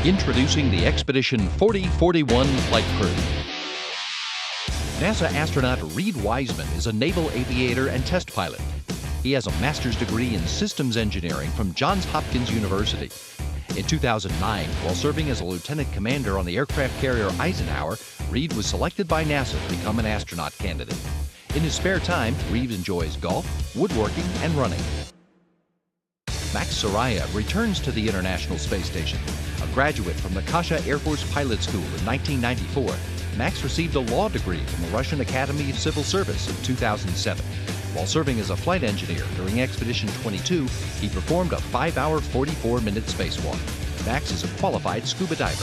Introducing the Expedition 4041 flight crew. NASA astronaut Reid Wiseman is a naval aviator and test pilot. He has a master's degree in systems engineering from Johns Hopkins University. In 2009, while serving as a lieutenant commander on the aircraft carrier Eisenhower, Reid was selected by NASA to become an astronaut candidate. In his spare time, Reid enjoys golf, woodworking, and running. Max Saraya returns to the International Space Station. A graduate from the Kasha Air Force Pilot School in 1994, Max received a law degree from the Russian Academy of Civil Service in 2007. While serving as a flight engineer during Expedition 22, he performed a 5-hour, 44-minute spacewalk. Max is a qualified scuba diver.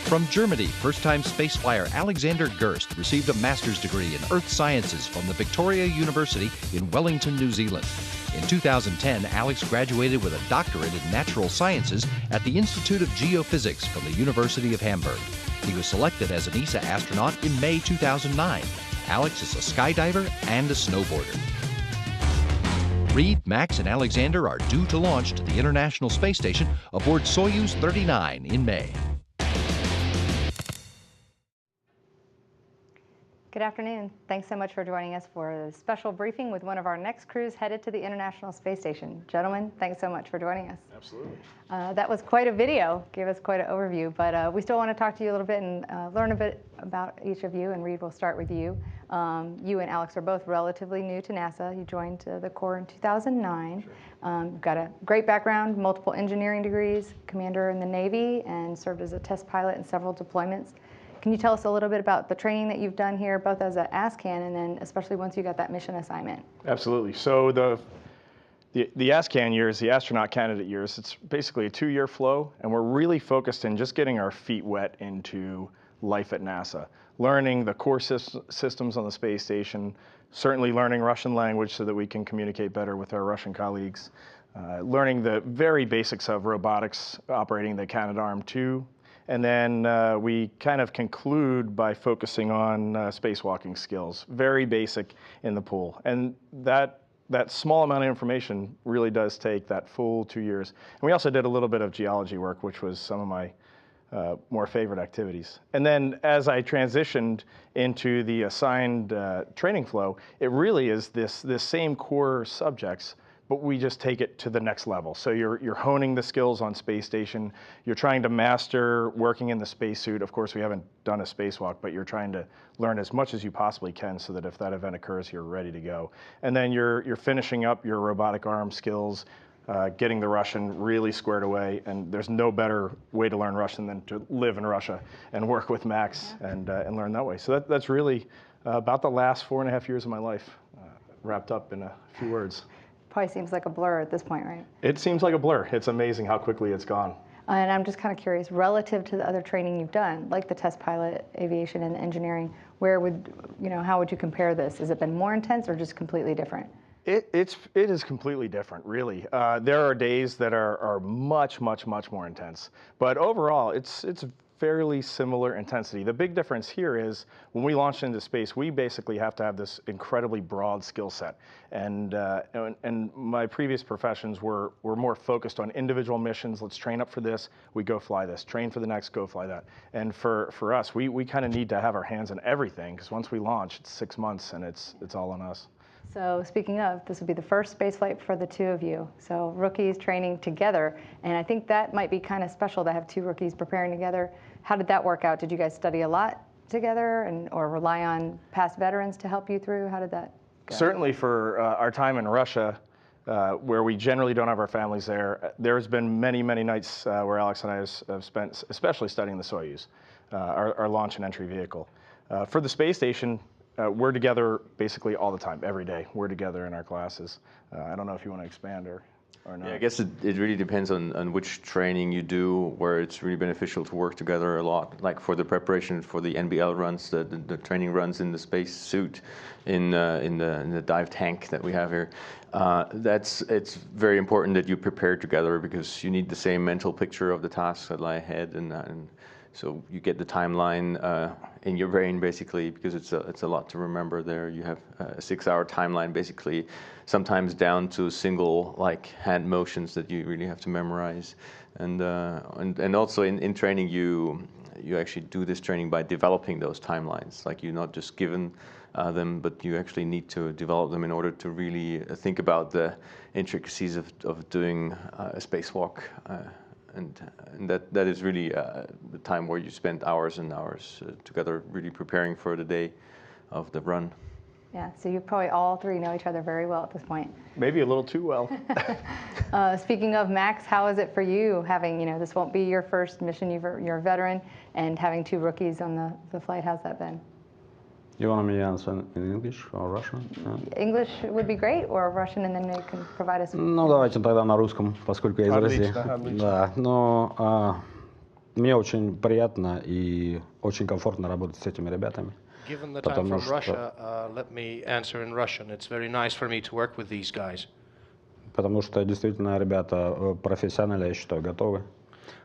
From Germany, first-time space flyer Alexander Gerst received a master's degree in Earth Sciences from the Victoria University in Wellington, New Zealand. In 2010, Alex graduated with a doctorate in natural sciences at the Institute of Geophysics from the University of Hamburg. He was selected as an ESA astronaut in May 2009. Alex is a skydiver and a snowboarder. Reid, Max, and Alexander are due to launch to the International Space Station aboard Soyuz 39 in May. Good afternoon. Thanks so much for joining us for a special briefing with one of our next crews headed to the International Space Station. Gentlemen, thanks so much for joining us. Absolutely. That was quite a video, gave us quite an overview, but we still want to talk to you a little bit and learn a bit about each of you, and Reid, we'll start with you. You and Alex are both relatively new to NASA. You joined the Corps in 2009. Sure. You've got a great background, multiple engineering degrees, commander in the Navy, and served as a test pilot in several deployments. Can you tell us a little bit about the training that you've done here, both as an ASCAN and then especially once you got that mission assignment? Absolutely. So the ASCAN years, the astronaut candidate years, it's basically a 2-year flow, and we're really focused in just getting our feet wet into life at NASA, learning the core systems on the space station, certainly learning Russian language so that we can communicate better with our Russian colleagues, learning the very basics of robotics operating the Canadarm2. And then we kind of conclude by focusing on spacewalking skills, very basic in the pool. And that small amount of information really does take that full 2 years. And we also did a little bit of geology work, which was some of my more favorite activities. And then as I transitioned into the assigned training flow, it really is this same core subjects, but we just take it to the next level. So you're honing the skills on space station. You're trying to master working in the spacesuit. Of course, we haven't done a spacewalk, but you're trying to learn as much as you possibly can so that if that event occurs, you're ready to go. And then you're finishing up your robotic arm skills, getting the Russian really squared away. And there's no better way to learn Russian than to live in Russia and work with Max and learn that way. So that's really about the last 4.5 years of my life, wrapped up in a few words. Probably seems like a blur at this point, right? It seems like a blur. It's amazing how quickly it's gone. And I'm just kind of curious, relative to the other training you've done, like the test pilot, aviation, and engineering, how would you compare this? Has it been more intense or just completely different? It is completely different, really. There are days that are much more intense, but overall, it's fairly similar intensity. The big difference here is when we launch into space, we basically have to have this incredibly broad skill set. And my previous professions were more focused on individual missions. Let's train up for this, we go fly this. Train for the next, go fly that. And for us, we kind of need to have our hands on everything, because once we launch, it's 6 months and it's all on us. So speaking of, this will be the first space flight for the two of you. So rookies training together. And I think that might be kind of special to have two rookies preparing together. How did that work out? Did you guys study a lot together or rely on past veterans to help you through? How did that go? Certainly for our time in Russia, where we generally don't have our families there, there's been many nights where Alex and I have spent, especially studying the Soyuz, our launch and entry vehicle. For the space station, we're together basically all the time, every day. We're together in our classes. I don't know if you want to expand or not. Yeah, I guess it really depends on which training you do, where it's really beneficial to work together a lot. Like for the preparation for the NBL runs, the training runs in the space suit, in the dive tank that we have here. It's very important that you prepare together, because you need the same mental picture of the tasks that lie ahead, and So you get the timeline in your brain basically, because it's a lot to remember there. You have a 6-hour timeline basically, sometimes down to single like hand motions that you really have to memorize. And also in training you actually do this training by developing those timelines. Like you're not just given them, but you actually need to develop them in order to really think about the intricacies of doing a spacewalk. And that is really the time where you spend hours and hours together really preparing for the day of the run. Yeah, so you probably all three know each other very well at this point. Maybe a little too well. Speaking of Max, how is it for you having, this won't be your first mission, you're a veteran, and having two rookies on the flight, how's that been? You want me to answer in English or Russian? English would be great, or Russian, and then they can provide us with... Ну, давайте тогда на русском, поскольку я из России. Да, но мне очень приятно и очень комфортно работать с этими ребятами. Given the time from Russia, let me answer in Russian. It's very nice for me to work with these guys. Потому что действительно ребята профессионально, я считаю, готовы.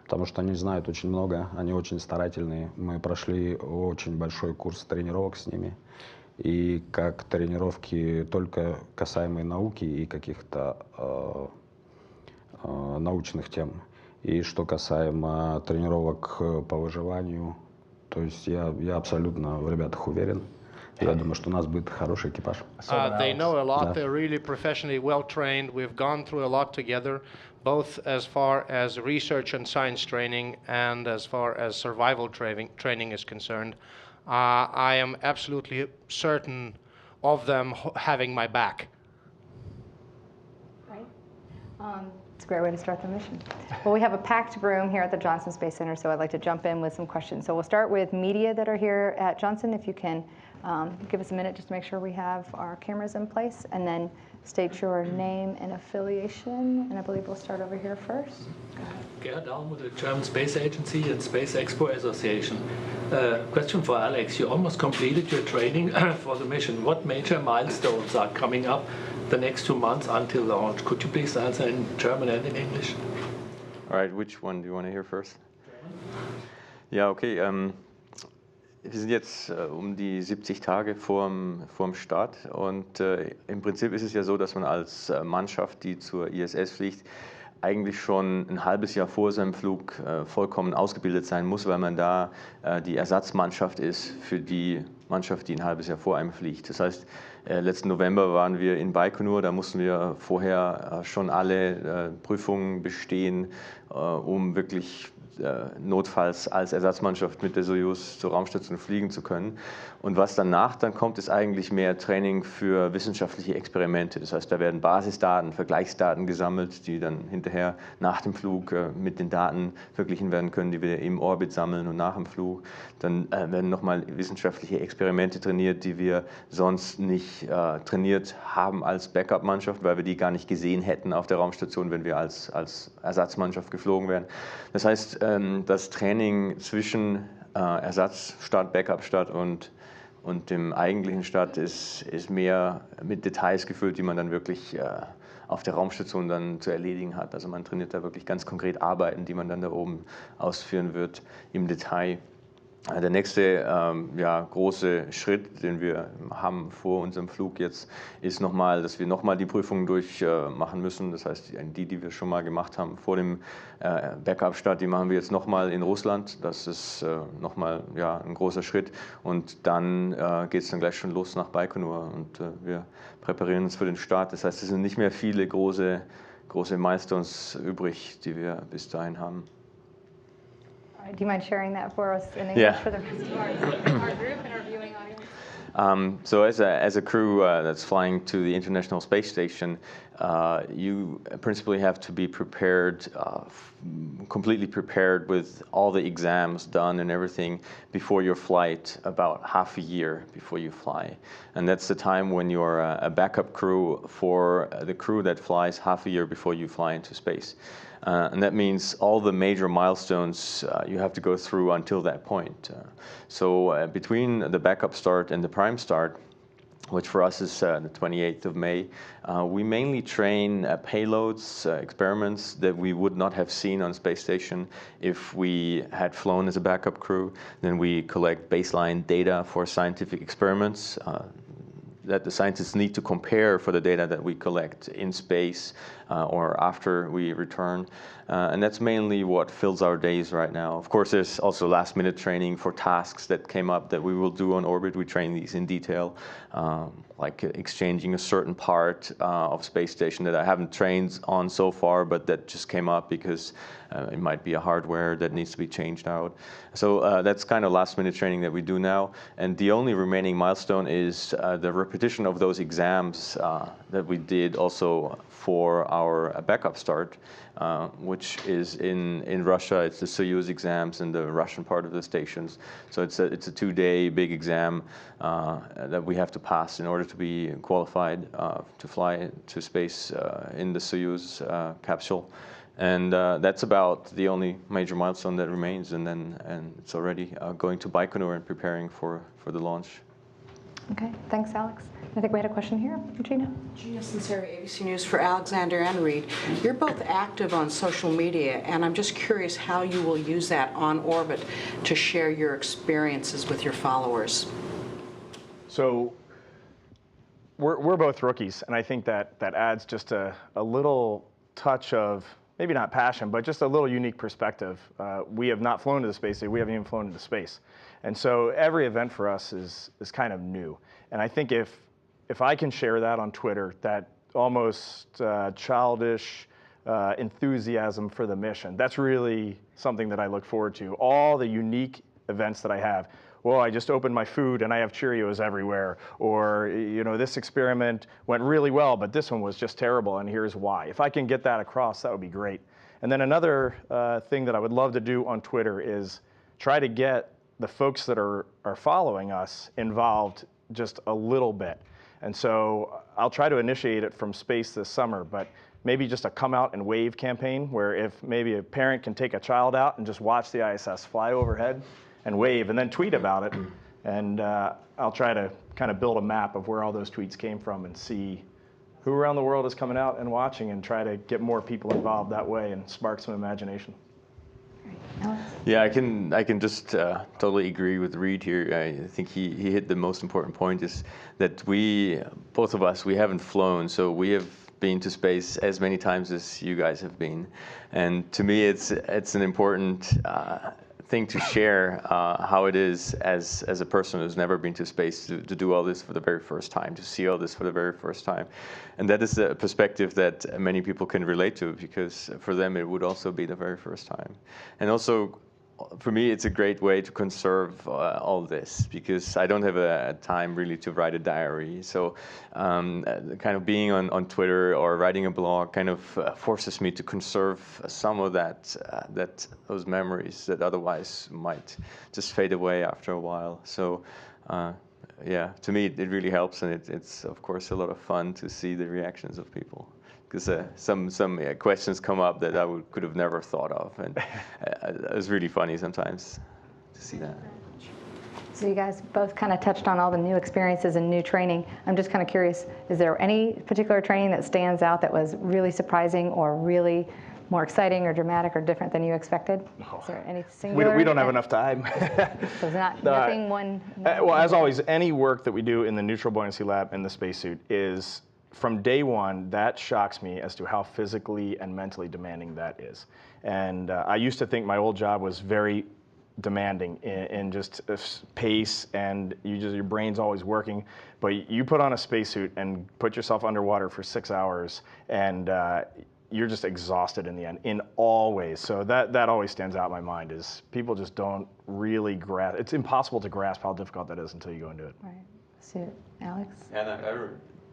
Потому что они знают очень много, они очень старательные. Мы прошли очень большой курс тренировок с ними. И как тренировки только касаемые науки и каких-то научных тем. И что касаемо тренировок по выживанию, то есть я абсолютно в ребятах уверен. Я думаю, что у нас будет хороший экипаж. They know a lot. They're really professionally well trained. We've gone through a lot together, both as far as research and science training and as far as survival training is concerned. I am absolutely certain of them having my back. Right. It's a great way to start the mission. Well, we have a packed room here at the Johnson Space Center, so I'd like to jump in with some questions. So we'll start with media that are here at Johnson. If you can give us a minute just to make sure we have our cameras in place, and then state your name and affiliation. And I believe we'll start over here first. Gerhard Daum with the German Space Agency and Space Expo Association. Question for Alex. You almost completed your training for the mission. What major milestones are coming up the next 2 months until launch? Could you please answer in German and in English? All right, which one do you want to hear first? Ja, okay. Wir sind jetzt um die 70 Tage vorm Start und im Prinzip ist es ja so, dass man als Mannschaft, die zur ISS fliegt, eigentlich schon ein halbes Jahr vor seinem Flug vollkommen ausgebildet sein muss, weil man da die Ersatzmannschaft ist für die Mannschaft, die ein halbes Jahr vor einem fliegt. Das heißt, letzten November waren wir in Baikonur, da mussten wir vorher schon alle Prüfungen bestehen, um wirklich notfalls als Ersatzmannschaft mit der Soyuz zur Raumstation fliegen zu können. Und was danach dann kommt, ist eigentlich mehr Training für wissenschaftliche Experimente. Das heißt, da werden Basisdaten, Vergleichsdaten gesammelt, die dann hinterher nach dem Flug mit den Daten verglichen werden können, die wir im Orbit sammeln und nach dem Flug. Dann werden nochmal wissenschaftliche Experimente trainiert, die wir sonst nicht trainiert haben als Backup-Mannschaft, weil wir die gar nicht gesehen hätten auf der Raumstation, wenn wir als Ersatzmannschaft geflogen wären. Das heißt, das Training zwischen Ersatzstart, Backup-Start und dem eigentlichen Start ist mehr mit Details gefüllt, die man dann wirklich auf der Raumstation dann zu erledigen hat. Also man trainiert da wirklich ganz konkret Arbeiten, die man dann da oben ausführen wird im Detail. Der nächste große Schritt, den wir haben vor unserem Flug jetzt, ist nochmal, dass wir nochmal die Prüfungen durchmachen müssen. Das heißt, die wir schon mal gemacht haben vor dem Backup-Start, die machen wir jetzt nochmal in Russland. Das ist nochmal ein großer Schritt. Und dann geht es dann gleich schon los nach Baikonur und wir präparieren uns für den Start. Das heißt, es sind nicht mehr viele große Milestones übrig, die wir bis dahin haben. Do you mind sharing that for us in English for the rest of our group and our viewing audience? So as a crew that's flying to the International Space Station, you principally have to be prepared, completely prepared with all the exams done and everything before your flight, about half a year before you fly. And that's the time when you're a backup crew for the crew that flies half a year before you fly into space. And that means all the major milestones you have to go through until that point. So between the backup start and the prime start, which for us is the 28th of May. We mainly train payloads, experiments that we would not have seen on space station if we had flown as a backup crew. Then we collect baseline data for scientific experiments that the scientists need to compare for the data that we collect in space or after we return. And that's mainly what fills our days right now. Of course, there's also last-minute training for tasks that came up that we will do on orbit. We train these in detail, like exchanging a certain part of space station that I haven't trained on so far, but that just came up because it might be a hardware that needs to be changed out. So that's kind of last-minute training that we do now. And the only remaining milestone is the repetition of those exams that we did also for our backup start, which is in Russia. It's the Soyuz exams in the Russian part of the stations. So it's a 2-day big exam that we have to pass in order to be qualified to fly to space in the Soyuz capsule. And that's about the only major milestone that remains, and it's already going to Baikonur and preparing for the launch. Okay, thanks, Alex. I think we had a question here, Gina. Gina Sinceri, ABC News, for Alexander and Reid. You're both active on social media, and I'm just curious how you will use that on orbit to share your experiences with your followers. So we're both rookies, and I think that adds just a little touch of, maybe not passion, but just a little unique perspective. We have not flown to the space station. We haven't even flown into space. And so every event for us is kind of new. And I think if I can share that on Twitter, that almost childish enthusiasm for the mission, that's really something that I look forward to. All the unique events that I have. Well, I just opened my food and I have Cheerios everywhere. Or, this experiment went really well, but this one was just terrible, and here's why. If I can get that across, that would be great. And then another thing that I would love to do on Twitter is try to get the folks that are following us involved just a little bit. And so I'll try to initiate it from space this summer, but maybe just a come out and wave campaign where if maybe a parent can take a child out and just watch the ISS fly overhead and wave and then tweet about it. And I'll try to kind of build a map of where all those tweets came from and see who around the world is coming out and watching, and try to get more people involved that way and spark some imagination. Yeah, I can just totally agree with Reid here. I think he hit the most important point, is that both of us, we haven't flown, so we have been to space as many times as you guys have been. And to me, it's an important thing to share how it is as a person who's never been to space to do all this for the very first time, to see all this for the very first time. And that is a perspective that many people can relate to, because for them it would also be the very first time. And also, for me, it's a great way to conserve all this, because I don't have a time really to write a diary. So kind of being on Twitter or writing a blog kind of forces me to conserve some of those memories that otherwise might just fade away after a while. So yeah, to me it really helps, and it's of course a lot of fun to see the reactions of people. Because some questions come up that I could have never thought of, and it was really funny sometimes to see that. So you guys both kind of touched on all the new experiences and new training. I'm just kind of curious, is there any particular training that stands out that was really surprising or really more exciting or dramatic or different than you expected? Is there any singular? We don't have enough time. So it's nothing one. Well, as always, any work that we do in the neutral buoyancy lab in the spacesuit is, from day one, that shocks me as to how physically and mentally demanding that is. And I used to think my old job was very demanding in just pace, and your brain's always working. But you put on a spacesuit and put yourself underwater for 6 hours, and you're just exhausted in the end, in all ways. So that always stands out in my mind, is people just don't really grasp. It's impossible to grasp how difficult that is until you go into it. Right. So, Alex? And I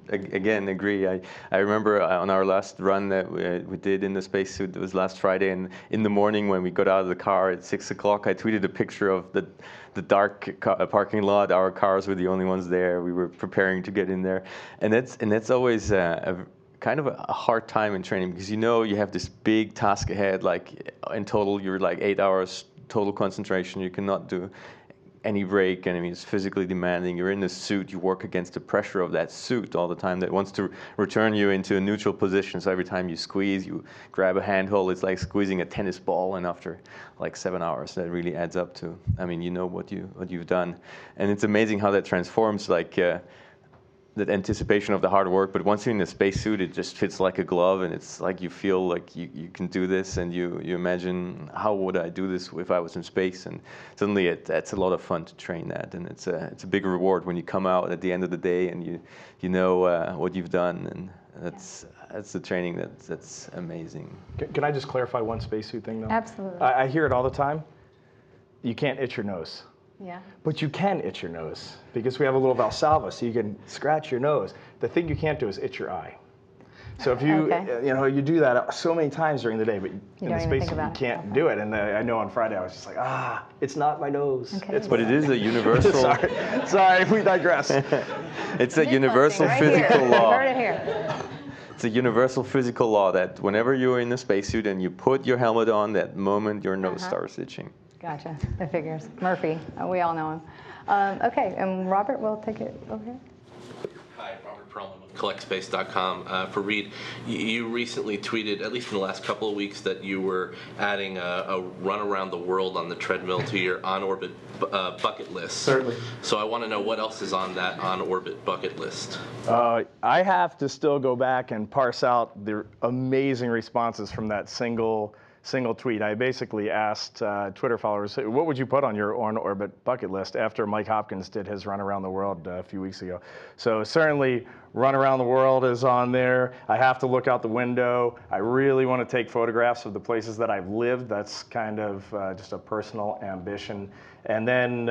again agree. I remember on our last run that we did in the spacesuit, it was last Friday, and in the morning when we got out of the car at 6 o'clock, I tweeted a picture of the dark parking lot. Our cars were the only ones there. We were preparing to get in there, and that's always a kind of a hard time in training, because you have this big task ahead. Like in total, you're like 8 hours total concentration. You cannot do any break, and I mean, it's physically demanding. You're in the suit, you work against the pressure of that suit all the time that wants to return you into a neutral position. So every time you squeeze, you grab a handhold, it's like squeezing a tennis ball, and after like 7 hours, that really adds up to, I mean, you know what you've done. And it's amazing how that transforms, like, that anticipation of the hard work, but once you're in the spacesuit, it just fits like a glove, and it's like you feel like you can do this, and you imagine, how would I do this if I was in space? And suddenly it's a lot of fun to train that, and it's a big reward when you come out at the end of the day and you know what you've done, and that's the training that's amazing. Can I just clarify one spacesuit thing though? Absolutely. I hear it all the time. You can't itch your nose. Yeah. But you can itch your nose because we have a little Valsalva, so you can scratch your nose. The thing you can't do is itch your eye. So if you, you do that so many times during the day, but in the space you can't do it. And I know on Friday I was just like, it's not my nose. Okay. But it is a universal. Sorry, we digress. It's a universal physical law. You heard it here. It's a universal physical law that whenever you're in the spacesuit and you put your helmet on, that moment your nose starts itching. Gotcha. It figures. Murphy, we all know him. Okay, and Robert, we'll take it over here. Hi, Robert Perlman with CollectSpace.com. For Reid, you recently tweeted, at least in the last couple of weeks, that you were adding a run around the world on the treadmill to your on-orbit bucket list. Certainly. So I want to know what else is on that on-orbit bucket list. I have to still go back and parse out the amazing responses from that single tweet. I basically asked Twitter followers, what would you put on your on-orbit bucket list after Mike Hopkins did his run around the world a few weeks ago. So certainly run around the world is on there. I have to look out the window. I really want to take photographs of the places that I've lived. That's kind of just a personal ambition. And then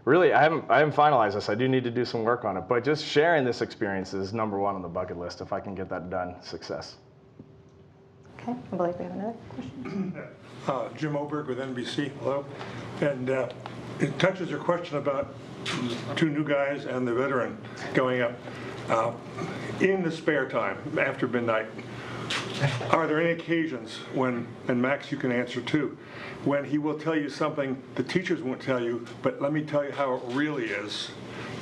really, I haven't finalized this. I do need to do some work on it. But just sharing this experience is number one on the bucket list. If I can get that done, success. Okay, I believe we have another question. Jim Oberg with NBC. Hello. And it touches your question about two new guys and the veteran going up. In the spare time, after midnight, are there any occasions when, and Max you can answer too, when he will tell you something the teachers won't tell you, but let me tell you how it really is,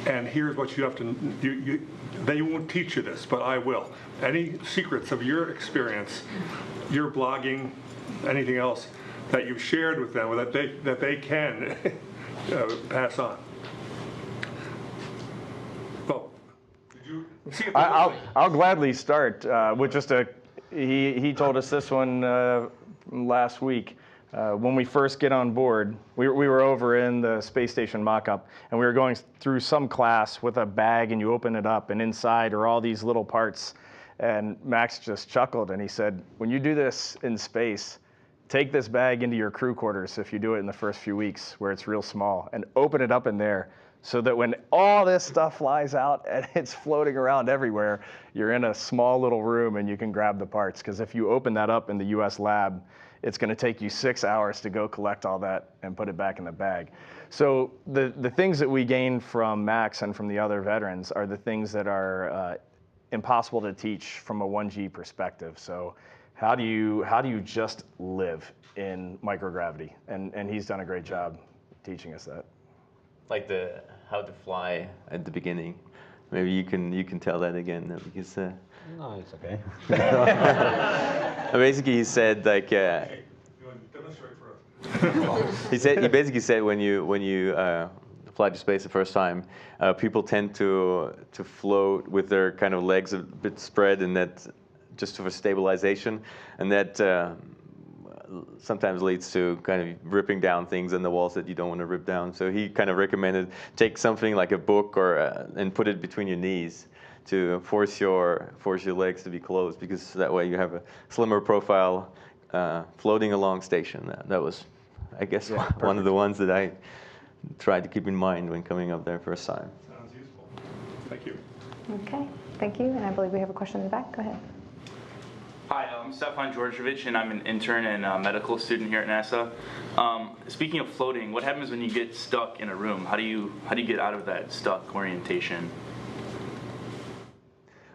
and here's what you have to, they won't teach you this, but I will. Any secrets of your experience, your blogging, anything else that you've shared with them, or that they can pass on? Well, did you see if I'll gladly start with just he told us this one last week. When we first get on board, we were over in the space station mock-up, and we were going through some class with a bag, and you open it up, and inside are all these little parts. And Max just chuckled, and he said, when you do this in space, take this bag into your crew quarters if you do it in the first few weeks where it's real small, and open it up in there so that when all this stuff flies out and it's floating around everywhere, you're in a small little room and you can grab the parts. Because if you open that up in the US lab, it's going to take you 6 hours to go collect all that and put it back in the bag. So the things that we gain from Max and from the other veterans are the things that are impossible to teach from a 1G perspective. So how do you just live in microgravity? And he's done a great job teaching us that. Like how to fly at the beginning. Maybe you can tell that again, because No, it's okay. basically he said like he basically said when you fly to space the first time, people tend to float with their kind of legs a bit spread, and that just for stabilization, and that sometimes leads to kind of ripping down things on the walls that you don't want to rip down. So he kind of recommended take something like a book or and put it between your knees to force your legs to be closed, because that way you have a slimmer profile floating along station. That was, I guess, one of the ones that I tried to keep in mind when coming up there first time. Sounds useful. Thank you. Okay, thank you. And I believe we have a question in the back. Go ahead. Hi, I'm Stefan Georgievich, and I'm an intern and a medical student here at NASA. Speaking of floating, what happens when you get stuck in a room? How do you get out of that stuck orientation?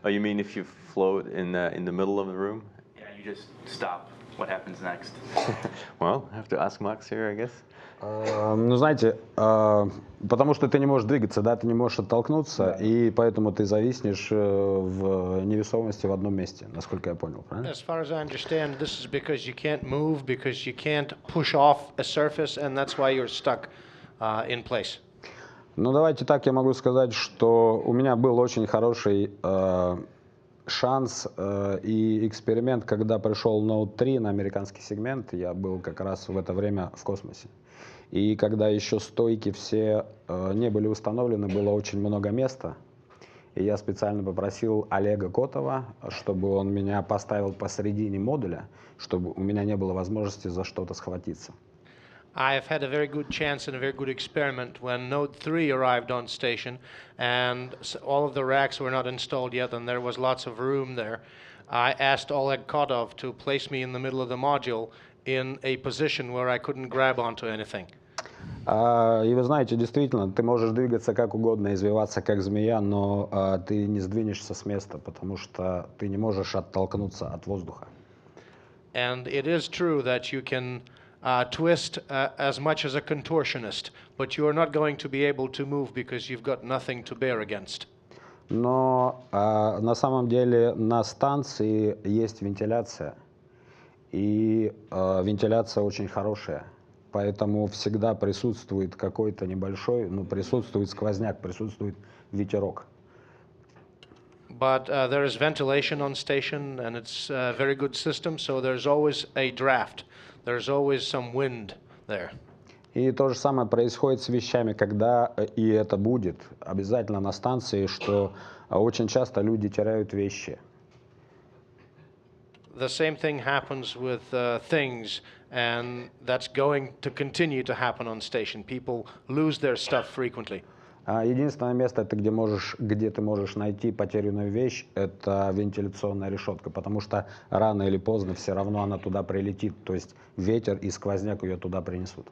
Oh, you mean if you float in the middle of the room? Yeah, you just stop. what happens next? Well, I have to ask Max here, I guess. Ну, знаете, потому что ты не можешь двигаться, да, ты не можешь оттолкнуться, и поэтому ты зависнешь в невесомости в одном месте, насколько я понял, правильно? As far as I understand, this is because you can't move, because you can't push off a surface, and that's why you're stuck in place. Ну, давайте так, я могу сказать, что у меня был очень хороший шанс и эксперимент, когда пришел Note 3 на американский сегмент, я был как раз в это время в космосе. И когда еще стойки все не были установлены, было очень много места. И я специально попросил Олега Котова, чтобы он меня поставил посередине модуля, чтобы у меня не было возможности за что-то схватиться. I've had a very good chance and a very good experiment when Node 3 arrived on station and all of the racks were not installed yet and there was lots of room there. I asked Oleg Kotov to place me in the middle of the module in a position where I couldn't grab onto anything. И вы знаете, действительно, ты можешь двигаться как угодно, извиваться как змея, но ты не сдвинешься с места, потому что ты не можешь оттолкнуться от воздуха. And it is true that you can twist as much as a contortionist, but you are not going to be able to move because you've got nothing to bear against. Но на самом деле на станции есть вентиляция, и вентиляция очень хорошая. Поэтому всегда присутствует какой-то небольшой, ну, присутствует сквозняк, присутствует ветерок. But there is ventilation on station, and it's a very good system, so there's always a draft. There's always some wind there. И то же самое происходит с вещами, когда, и это будет обязательно на станции, что очень часто люди теряют вещи. The same thing happens with things, and that's going to continue to happen on station. People lose their stuff frequently. Единственное место, где ты можешь найти потерянную вещь, это вентиляционная решетка, потому что рано или поздно все равно она туда прилетит, то есть ветер и сквозняк ее туда принесут.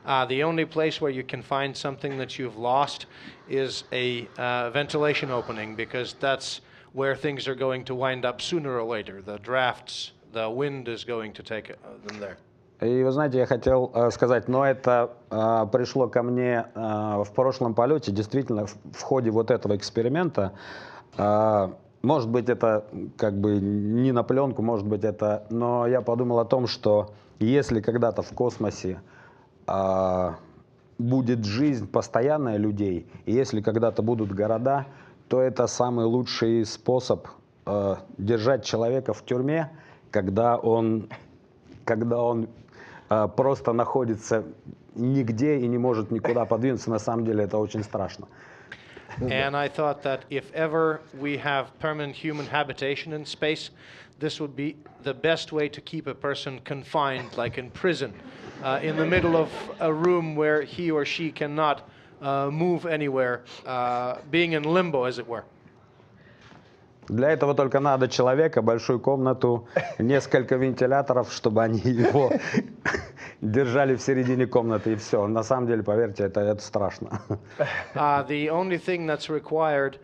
The only place where you can find something that you've lost is a ventilation opening, because that's where things are going to wind up sooner or later. The drafts, the wind is going to take them there. И вы знаете, я хотел сказать, но это пришло ко мне в прошлом полете, действительно, в ходе вот этого эксперимента. Может быть, это как бы не на пленку, может быть, это... Но я подумал о том, что если когда-то в космосе будет жизнь постоянная людей, и если когда-то будут города, то это самый лучший способ держать человека в тюрьме, когда он просто находится нигде и не может никуда подвинуться. На самом деле это очень страшно. And I thought that if ever we have permanent human habitation in space, this would be the best way to keep a person confined, like in prison, in the middle of a room where he or she cannot move anywhere, being in limbo, as it were. Для этого только надо человека, большую комнату, несколько вентиляторов, чтобы они его держали в середине комнаты, и все. На самом деле, поверьте, это страшно. The only thing that's required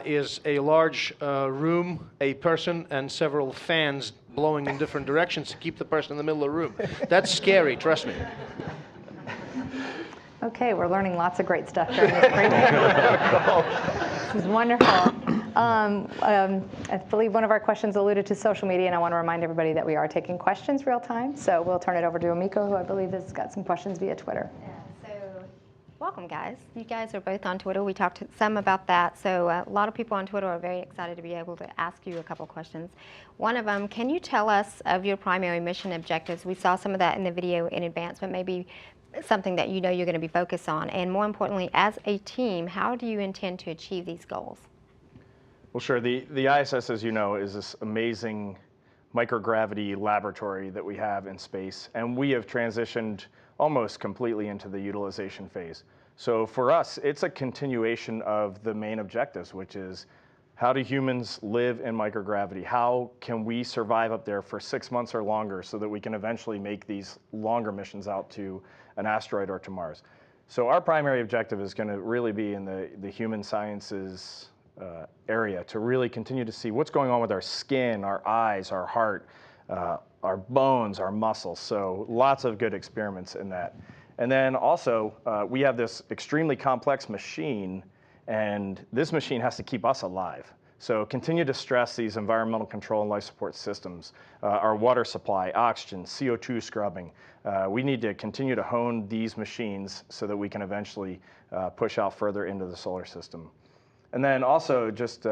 is a large room, a person, and several fans blowing in different directions to keep the person in the middle of the room. That's scary, trust me. Okay, we're learning lots of great stuff during this break. This is wonderful. I believe one of our questions alluded to social media, and I want to remind everybody that we are taking questions real time. So we'll turn it over to Amiko, who I believe has got some questions via Twitter. So welcome, guys. You guys are both on Twitter. We talked some about that. So a lot of people on Twitter are very excited to be able to ask you a couple questions. One of them, can you tell us of your primary mission objectives? We saw some of that in the video in advance, but maybe something that you know you're going to be focused on. And more importantly, as a team, how do you intend to achieve these goals? Well, sure. The ISS, as you know, is this amazing microgravity laboratory that we have in space, and we have transitioned almost completely into the utilization phase. So for us, it's a continuation of the main objectives, which is how do humans live in microgravity? How can we survive up there for 6 months or longer so that we can eventually make these longer missions out to an asteroid or to Mars? So our primary objective is going to really be in the human sciences area, to really continue to see what's going on with our skin, our eyes, our heart, our bones, our muscles. So lots of good experiments in that. And then also, we have this extremely complex machine, and this machine has to keep us alive. So continue to stress these environmental control and life support systems, our water supply, oxygen, CO2 scrubbing. We need to continue to hone these machines so that we can eventually push out further into the solar system. And then also just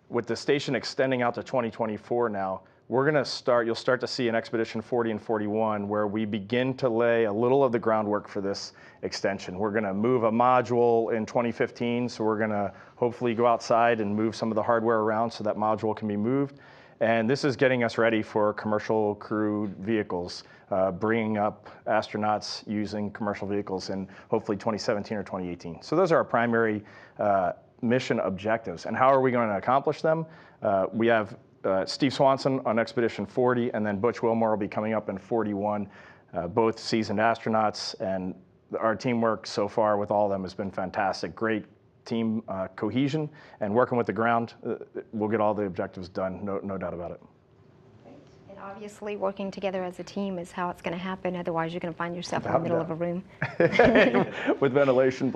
with the station extending out to 2024 now, you'll start to see in Expedition 40 and 41 where we begin to lay a little of the groundwork for this extension. We're going to move a module in 2015, so we're going to hopefully go outside and move some of the hardware around so that module can be moved. And this is getting us ready for commercial crewed vehicles, bringing up astronauts using commercial vehicles in hopefully 2017 or 2018. So those are our primary mission objectives. And how are we going to accomplish them? We have Steve Swanson on Expedition 40, and then Butch Wilmore will be coming up in 41, both seasoned astronauts, and our teamwork so far with all of them has been fantastic. Great team cohesion, and working with the ground, we'll get all the objectives done, no doubt about it. And obviously working together as a team is how it's going to happen, otherwise you're going to find yourself in the middle of a room. With ventilation.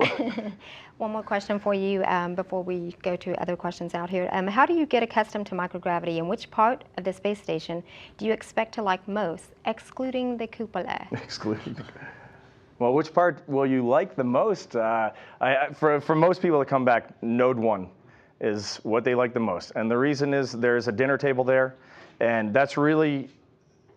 One more question for you before we go to other questions out here. How do you get accustomed to microgravity, and which part of the space station do you expect to like most, excluding the cupola? Excluding the Well, which part will you like the most? For most people that come back, Node 1 is what they like the most. And the reason is there's a dinner table there, and that's really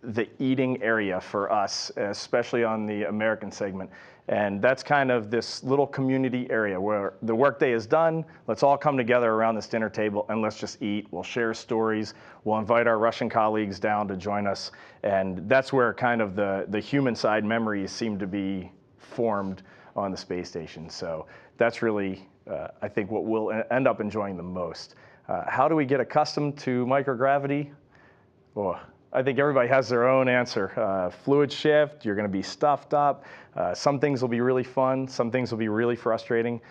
the eating area for us, especially on the American segment. And that's kind of this little community area where the workday is done. Let's all come together around this dinner table and let's just eat. We'll share stories. We'll invite our Russian colleagues down to join us. And that's where kind of the human side memories seem to be formed on the space station. So that's really, I think, what we'll end up enjoying the most. How do we get accustomed to microgravity? Well, I think everybody has their own answer. Fluid shift, you're going to be stuffed up. Some things will be really fun. Some things will be really frustrating.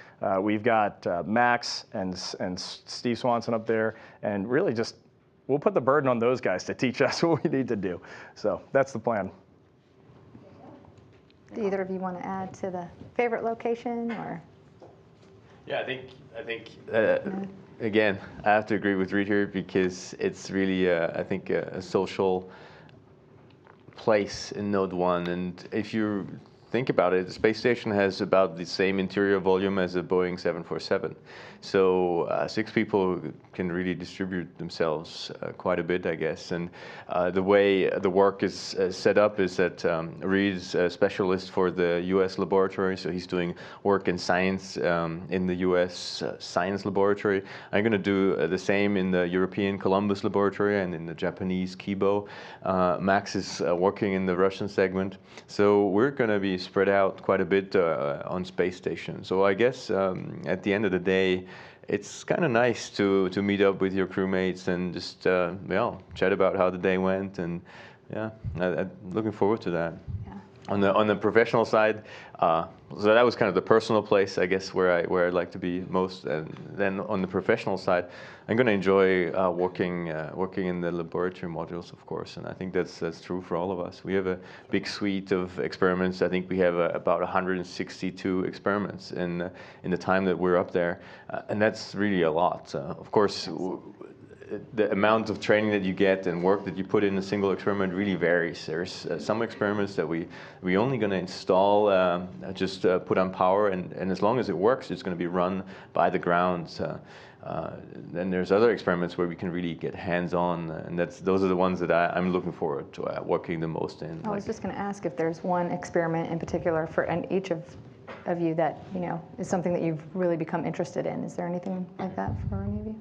We've got Max and Steve Swanson up there, and really just, we'll put the burden on those guys to teach us what we need to do. So that's the plan. Do either of you want to add to the favorite location, or? Yeah, I think again, I have to agree with Reid here, because it's really, I think, a social place in Node 1. And if you think about it, the space station has about the same interior volume as a Boeing 747. So 6 people can really distribute themselves quite a bit, I guess. And the way the work is set up is that Reid's a specialist for the US laboratory, so he's doing work in science in the US science laboratory. I'm going to do the same in the European Columbus laboratory and in the Japanese Kibo. Max is working in the Russian segment. So we're going to be spread out quite a bit on space station. So I guess at the end of the day, it's kind of nice to meet up with your crewmates and just chat about how the day went, and I'm looking forward to that. Yeah. On the professional side, so that was kind of the personal place, I guess, where I'd like to be most. And then on the professional side, I'm going to enjoy working in the laboratory modules, of course. And I think that's true for all of us. We have a big suite of experiments. I think we have about 162 experiments in the time that we're up there, and that's really a lot. Of course, the amount of training that you get and work that you put in a single experiment really varies. There's some experiments that we only going to install, just put on power, and as long as it works, it's going to be run by the ground. Then there's other experiments where we can really get hands-on, and those are the ones that I'm looking forward to working the most in. I was just going to ask if there's one experiment in particular for each of you that is something that you've really become interested in. Is there anything like that for any of you?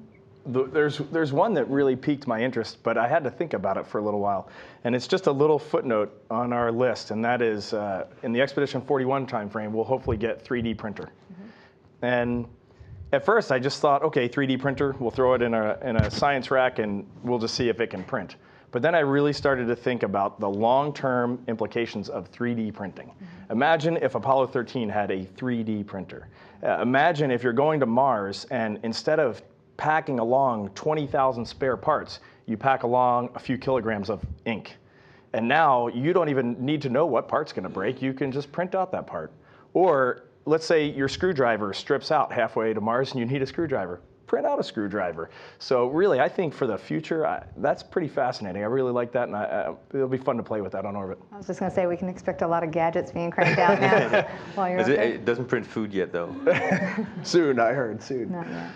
There's one that really piqued my interest, but I had to think about it for a little while. And it's just a little footnote on our list, and that is in the Expedition 41 timeframe, we'll hopefully get 3D printer. Mm-hmm. And at first I just thought, okay, 3D printer, we'll throw it in a science rack and we'll just see if it can print. But then I really started to think about the long-term implications of 3D printing. Mm-hmm. Imagine if Apollo 13 had a 3D printer. Imagine if you're going to Mars and instead of packing along 20,000 spare parts, you pack along a few kilograms of ink. And now you don't even need to know what part's going to break. You can just print out that part. Or let's say your screwdriver strips out halfway to Mars and you need a screwdriver. Print out a screwdriver. So really, I think for the future, that's pretty fascinating. I really like that, and it'll be fun to play with that on orbit. I was just going to say, we can expect a lot of gadgets being cranked out now while you're up there. It doesn't print food yet, though. Soon, I heard, soon. Not yet.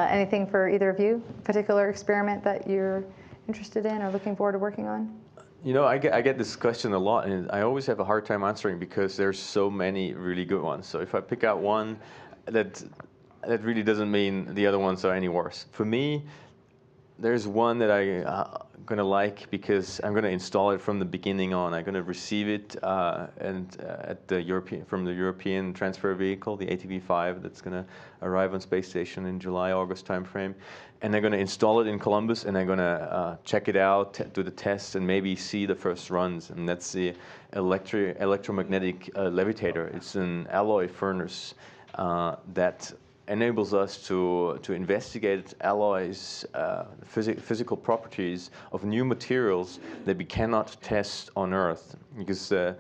Anything for either of you? Particular experiment that you're interested in or looking forward to working on? You know, I get this question a lot, and I always have a hard time answering because there's so many really good ones. So if I pick out one that really doesn't mean the other ones are any worse. For me, there's one that I'm going to like because I'm going to install it from the beginning on. I'm going to receive it at the from the European transfer vehicle, the ATV-5, that's going to arrive on space station in July, August timeframe. And I'm going to install it in Columbus, and I'm going to check it out, do the tests, and maybe see the first runs. And that's the electromagnetic levitator. It's an alloy furnace that enables us to investigate alloys, physical properties of new materials that we cannot test on Earth, because the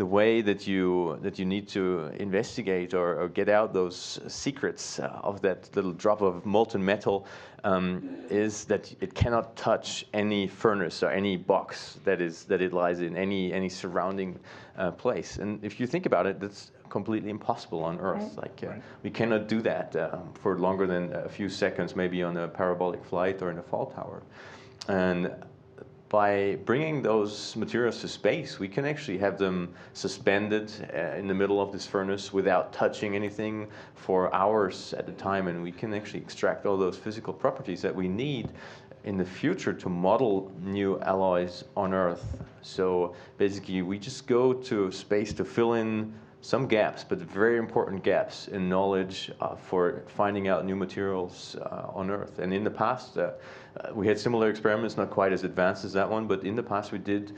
way that you need to investigate or get out those secrets of that little drop of molten metal is that it cannot touch any furnace or any box that it lies in, any surrounding place. And if you think about it, that's completely impossible on Earth. We cannot do that for longer than a few seconds, maybe on a parabolic flight or in a fall tower. And by bringing those materials to space, we can actually have them suspended in the middle of this furnace without touching anything for hours at a time, and we can actually extract all those physical properties that we need in the future to model new alloys on Earth. So basically, we just go to space to fill in some gaps, but very important gaps in knowledge for finding out new materials on Earth. And in the past, we had similar experiments, not quite as advanced as that one, but in the past we did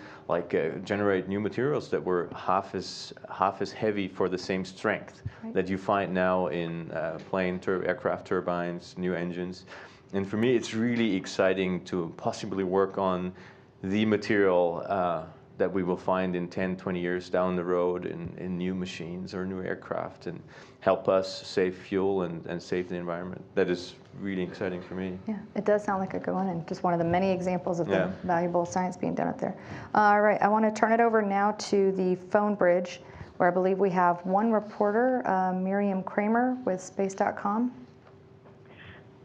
generate new materials that were half as heavy for the same strength that you find now in aircraft turbines, new engines. And for me, it's really exciting to possibly work on the material that we will find in 10, 20 years down the road in new machines or new aircraft, and help us save fuel and save the environment. That is really exciting for me. Yeah, it does sound like a good one, and just one of the many examples of the valuable science being done up there. All right, I want to turn it over now to the phone bridge, where I believe we have one reporter, Miriam Kramer with space.com.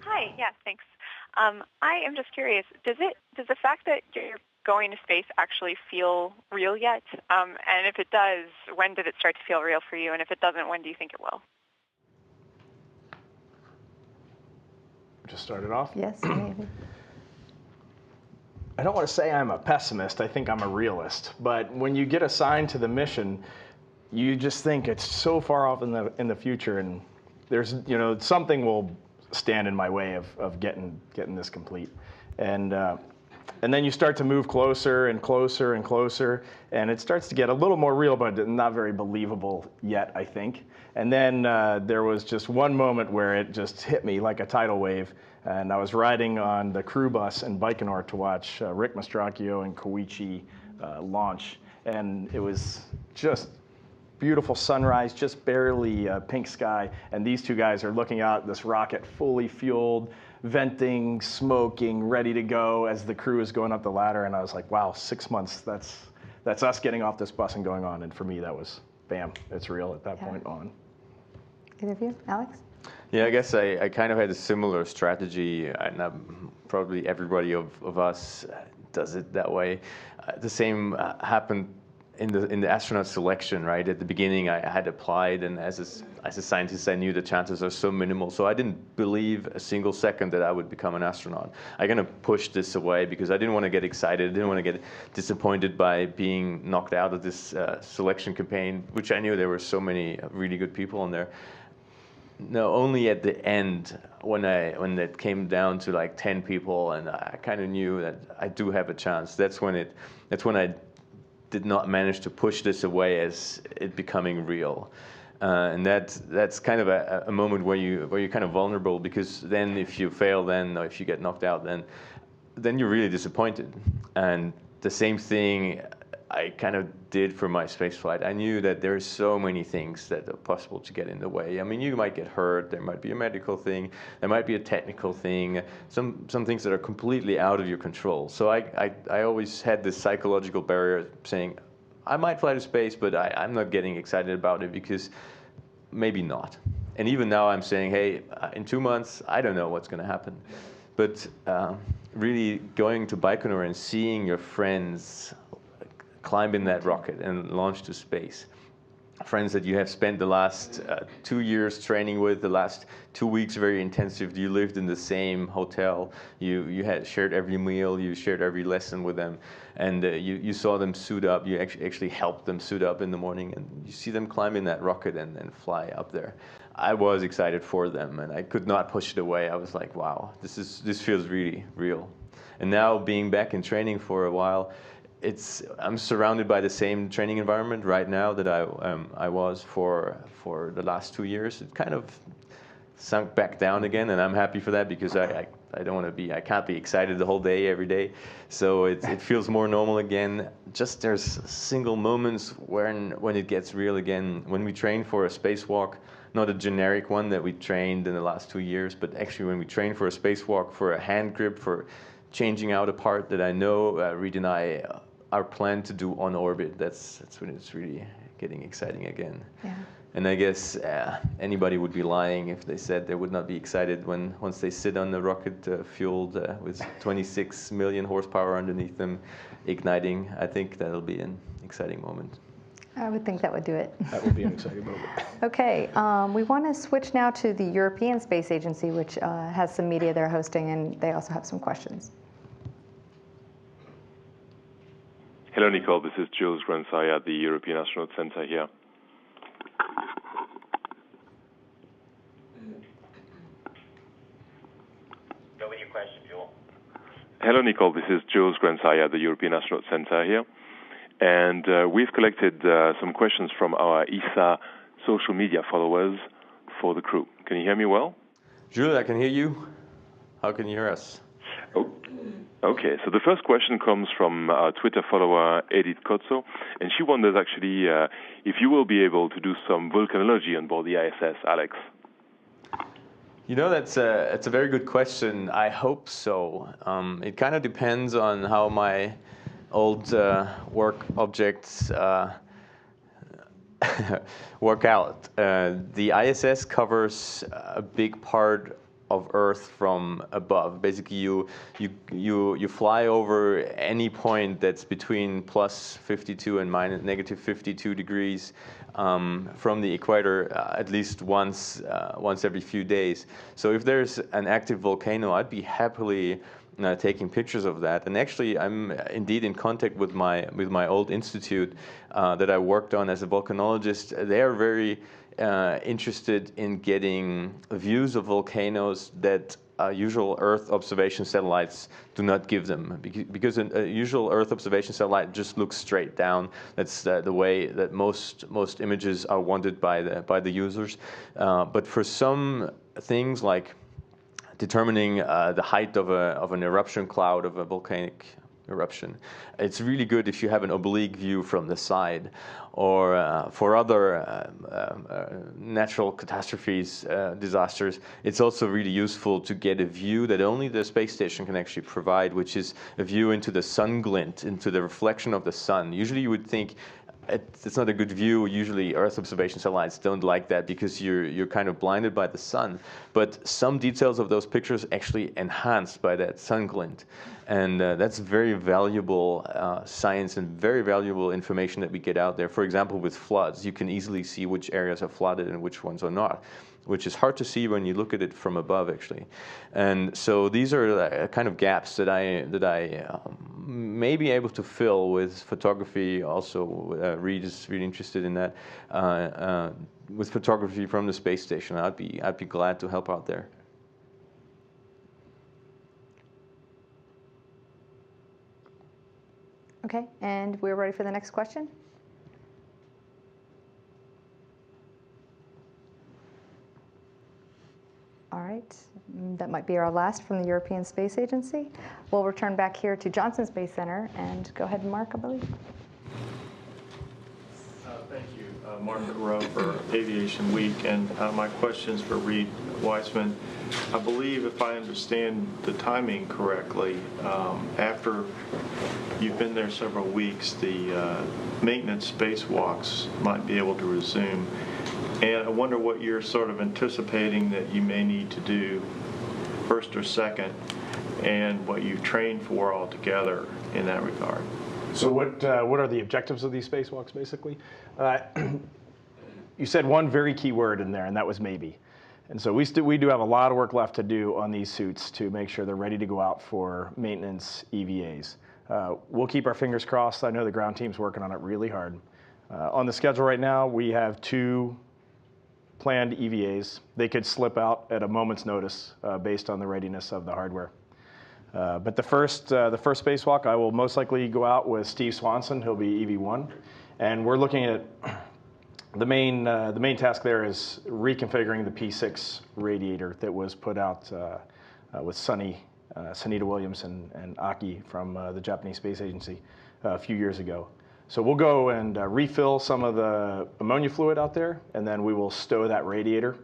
Hi, yeah, thanks. I am just curious, does the fact that you're going to space actually feel real yet? And if it does, when did it start to feel real for you? And if it doesn't, when do you think it will? Just start it off? Yes, maybe. I don't want to say I'm a pessimist. I think I'm a realist. But when you get assigned to the mission, you just think it's so far off in the future, and there's something will stand in my way of getting this complete. And then you start to move closer and closer and closer, and it starts to get a little more real, but not very believable yet, I think. And then there was just one moment where it just hit me like a tidal wave, and I was riding on the crew bus in Baikonur to watch Rick Mastracchio and Koichi launch, and it was just beautiful sunrise, just barely pink sky, and these two guys are looking out at this rocket fully fueled, venting, smoking, ready to go as the crew is going up the ladder. And I was like, wow, 6 months, that's us getting off this bus and going on. And for me, that was, bam, it's real at that point on. Either of you? Alex? Yeah, I guess I kind of had a similar strategy, and probably everybody of us does it that way. The same happened in the astronaut selection, right? At the beginning, I had applied, and as a scientist, I knew the chances are so minimal. So I didn't believe a single second that I would become an astronaut. I kind of pushed this away because I didn't want to get excited. I didn't want to get disappointed by being knocked out of this selection campaign, which I knew there were so many really good people in there. No, only at the end, when it came down to like 10 people, and I kind of knew that I do have a chance. That's when I did not manage to push this away as it becoming real, and that's kind of a moment where you're kind of vulnerable, because then if you fail, or if you get knocked out, then you're really disappointed. And the same thing I kind of did for my space flight. I knew that there's so many things that are possible to get in the way. I mean, you might get hurt, there might be a medical thing, there might be a technical thing, some things that are completely out of your control. So I always had this psychological barrier saying, I might fly to space, but I'm not getting excited about it because maybe not. And even now I'm saying, hey, in 2 months, I don't know what's going to happen. But really going to Baikonur and seeing your friends climb in that rocket and launch to space, friends that you have spent the last 2 years training with, the last 2 weeks very intensive, you lived in the same hotel, you had shared every meal, you shared every lesson with them, and you saw them suit up, you actually helped them suit up in the morning, and you see them climb in that rocket and fly up there. I was excited for them, and I could not push it away. I was like, wow, this feels really real. And now being back in training for a while, I'm surrounded by the same training environment right now that I was for the last 2 years. It kind of sunk back down again, and I'm happy for that because I can't be excited the whole day every day. So it feels more normal again. Just there's single moments when it gets real again. When we train for a spacewalk, not a generic one that we trained in the last 2 years, but actually when we train for a spacewalk, for a hand grip, for changing out a part that I know Reid and I are planned to do on orbit, that's when it's really getting exciting again. Yeah. And I guess anybody would be lying if they said they would not be excited once they sit on the rocket fueled with 26 million horsepower underneath them, igniting. I think that'll be an exciting moment. I would think that would do it. That would be an exciting moment. Okay, we want to switch now to the European Space Agency, which has some media they're hosting, and they also have some questions. Hello, Nicole. This is Jules Gransai at the European Astronaut Center here. Go with your question, Jules. Hello, Nicole. This is Jules Gransai at the European Astronaut Center here. And we've collected some questions from our ESA social media followers for the crew. Can you hear me well? Jules, I can hear you. How can you hear us? Oh, okay, so the first question comes from our Twitter follower, Edith Kotso, and she wonders actually if you will be able to do some volcanology on board the ISS, Alex. You know, that's a very good question. I hope so. It kind of depends on how my old work objects work out. The ISS covers a big part of Earth from above. Basically, you fly over any point that's between plus 52 and negative 52 degrees from the equator at least once every few days. So if there's an active volcano, I'd be happily taking pictures of that. And actually, I'm indeed in contact with my old institute that I worked on as a volcanologist. They are very interested in getting views of volcanoes that usual Earth observation satellites do not give them, because a usual Earth observation satellite just looks straight down. That's the way that most images are wanted by the users. But for some things like determining the height of an eruption cloud of a volcanic eruption, it's really good if you have an oblique view from the side. Or for other natural catastrophes, disasters, it's also really useful to get a view that only the space station can actually provide, which is a view into the sun glint, into the reflection of the sun. Usually you would think it's not a good view. Usually Earth observation satellites don't like that because you're kind of blinded by the sun. But some details of those pictures actually enhanced by that sun glint. And that's very valuable science and very valuable information that we get out there. For example, with floods, you can easily see which areas are flooded and which ones are not, which is hard to see when you look at it from above, actually. And so these are kind of gaps that I may be able to fill with photography. Also, Reid is really interested in that. With photography from the space station, I'd be glad to help out there. Okay, and we're ready for the next question. All right, that might be our last from the European Space Agency. We'll return back here to Johnson Space Center, and go ahead, Mark, I believe. Thank you, Mark Rowe for Aviation Week, and my question is for Reid Wiseman. I believe, if I understand the timing correctly, after you've been there several weeks, the maintenance spacewalks might be able to resume. And I wonder what you're sort of anticipating that you may need to do first or second, and what you've trained for altogether in that regard. So what are the objectives of these spacewalks, basically? You said one very key word in there, and that was maybe. And so we do have a lot of work left to do on these suits to make sure they're ready to go out for maintenance EVAs. We'll keep our fingers crossed. I know the ground team's working on it really hard. On the schedule right now, we have 2 planned EVAs. They could slip out at a moment's notice based on the readiness of the hardware. But the first spacewalk, I will most likely go out with Steve Swanson. He'll be EV1, and we're looking at the main task there is reconfiguring the P6 radiator that was put out with Sunita Williams and Aki from the Japanese Space Agency a few years ago. So we'll go and refill some of the ammonia fluid out there, and then we will stow that radiator,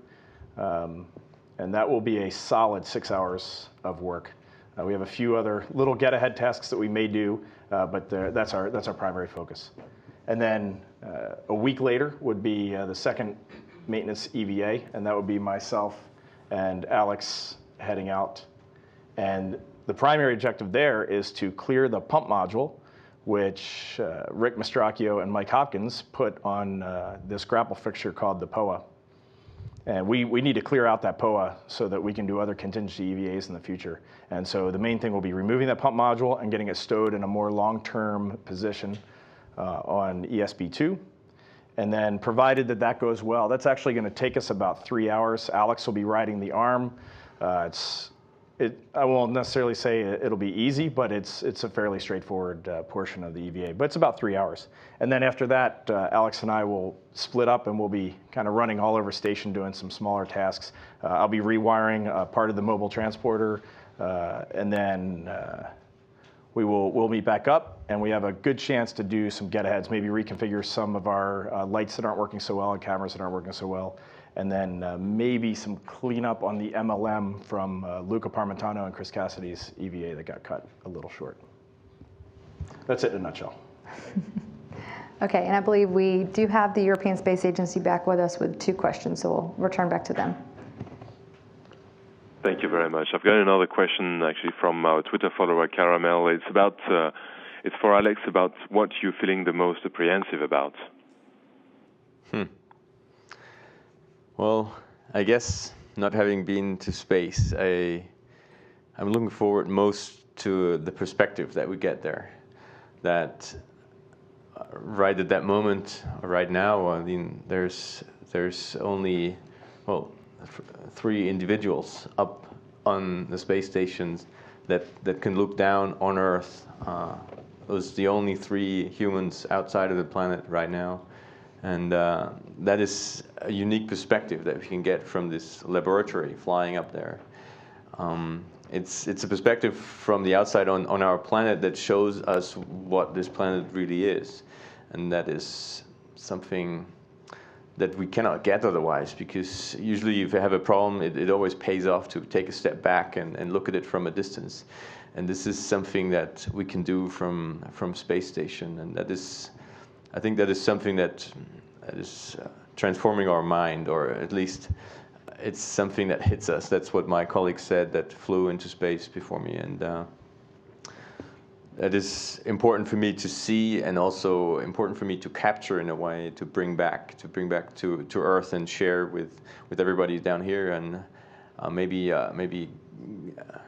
and that will be a solid 6 hours of work. We have a few other little get-ahead tasks that we may do, but that's our primary focus. And then a week later would be the second maintenance EVA, and that would be myself and Alex heading out. And the primary objective there is to clear the pump module, which Rick Mastracchio and Mike Hopkins put on this grapple fixture called the POA. And we need to clear out that POA so that we can do other contingency EVAs in the future. And so the main thing will be removing that pump module and getting it stowed in a more long-term position on ESB2. And then provided that that goes well, that's actually going to take us about 3 hours. Alex will be riding the arm. I won't necessarily say it'll be easy, but it's a fairly straightforward portion of the EVA. But it's about 3 hours. And then after that, Alex and I will split up, and we'll be kind of running all over station doing some smaller tasks. I'll be rewiring part of the mobile transporter, and then we'll meet back up, and we have a good chance to do some get-aheads, maybe reconfigure some of our lights that aren't working so well and cameras that aren't working so well. And then maybe some cleanup on the MLM from Luca Parmitano and Chris Cassidy's EVA that got cut a little short. That's it in a nutshell. Okay, and I believe we do have the European Space Agency back with us with 2 questions, so we'll return back to them. Thank you very much. I've got another question actually from our Twitter follower, Caramel. It's about, it's for Alex, about what you're feeling the most apprehensive about. Well, I guess not having been to space, I'm looking forward most to the perspective that we get there. That right at that moment, right now, I mean, there's only, well, 3 individuals up on the space stations that can look down on Earth. Those are the only 3 humans outside of the planet right now. And that is a unique perspective that we can get from this laboratory flying up there. It's a perspective from the outside on our planet that shows us what this planet really is. And that is something that we cannot get otherwise, because usually if you have a problem, it always pays off to take a step back and look at it from a distance. And this is something that we can do from space station, and that is, I think that is something that is transforming our mind, or at least it's something that hits us. That's what my colleague said that flew into space before me, and that is important for me to see, and also important for me to capture in a way, to bring back to Earth and share with everybody down here, and maybe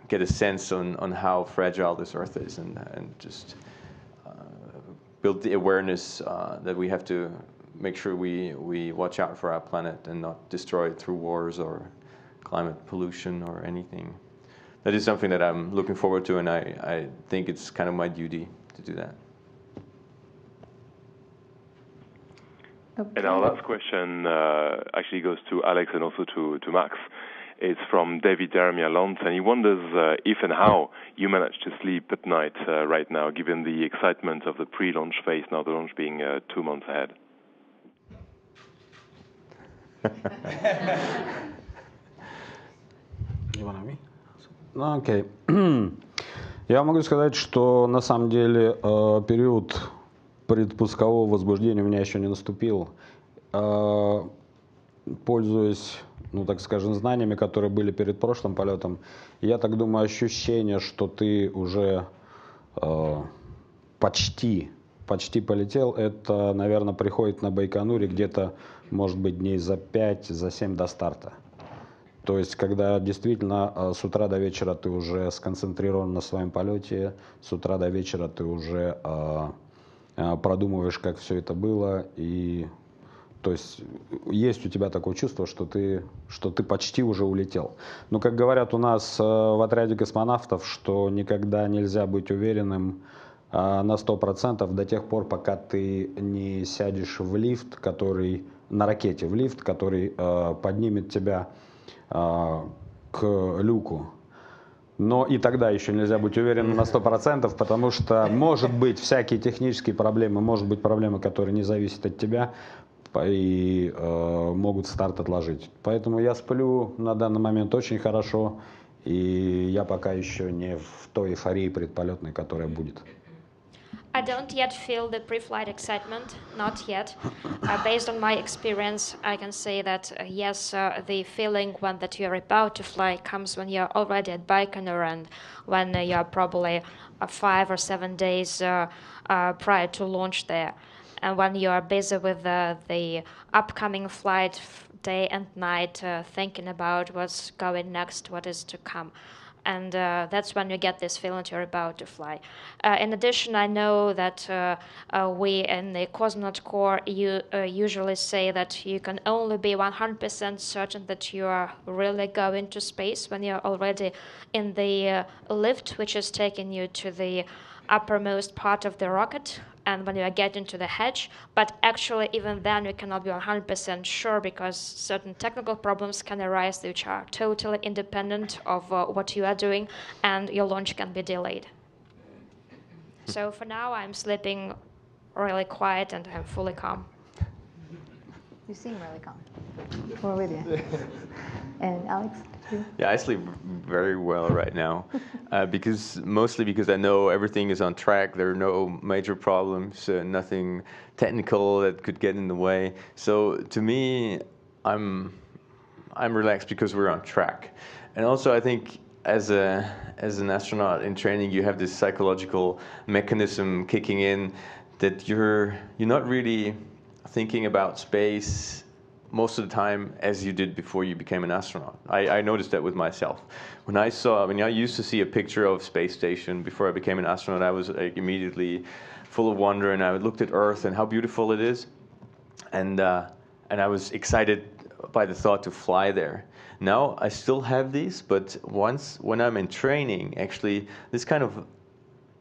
get a sense on how fragile this Earth is, and just build the awareness that we have to make sure we watch out for our planet and not destroy it through wars or climate pollution or anything. That is something that I'm looking forward to, and I think it's kind of my duty to do that. Okay. And our last question actually goes to Alex and also to Max. It's from David Jeremiah Lantz, and he wonders if and how you manage to sleep at night right now, given the excitement of the pre-launch phase, now the launch being 2 months ahead. Ну, окей. Я могу сказать, что на самом деле период предпускового возбуждения у меня еще не наступил. Пользуясь, ну так скажем, знаниями, которые были перед прошлым полетом, я так думаю, ощущение, что ты уже почти полетел, это, наверное, приходит на Байконуре где-то, может быть, дней за 5, за 7 до старта. То есть, когда действительно с утра до вечера ты уже сконцентрирован на своем полете, с утра до вечера ты уже продумываешь, как все это было, и то есть есть у тебя такое чувство, что ты почти уже улетел. Но, как говорят у нас в отряде космонавтов, что никогда нельзя быть уверенным на 100% до тех пор, пока ты не сядешь в лифт, который на ракете, в лифт, который поднимет тебя к люку. Но и тогда еще нельзя быть уверенным на 100%, потому что может быть всякие технические проблемы, может быть проблемы, которые не зависят от тебя и могут старт отложить. Поэтому я сплю на данный момент очень хорошо, и я пока еще не в той эйфории предполетной, которая будет. I don't yet feel the pre-flight excitement, not yet. Based on my experience, I can say that yes, the feeling when that you're about to fly comes when you're already at Baikonur and when you're probably 5 or 7 days prior to launch there. And when you are busy with the upcoming flight day and night, thinking about what's going next, what is to come. And that's when you get this feeling that you're about to fly. In addition, I know that we in the Cosmonaut Corps usually say that you can only be 100% certain that you are really going to space when you're already in the lift, which is taking you to the uppermost part of the rocket, and when you are getting to the hatch. But actually, even then, you cannot be 100% sure because certain technical problems can arise which are totally independent of what you are doing, and your launch can be delayed. So for now, I'm sleeping really quiet and I'm fully calm. You seem really calm. We're with you. And Alex? Yeah, I sleep very well right now, mostly because I know everything is on track. There are no major problems, nothing technical that could get in the way. So to me, I'm relaxed because we're on track. And also, I think as an astronaut in training, you have this psychological mechanism kicking in that you're not really thinking about space most of the time as you did before you became an astronaut. I noticed that with myself. When I used to see a picture of space station before I became an astronaut, I was immediately full of wonder, and I looked at Earth and how beautiful it is, and I was excited by the thought to fly there. Now I still have these, but when I'm in training, actually this kind of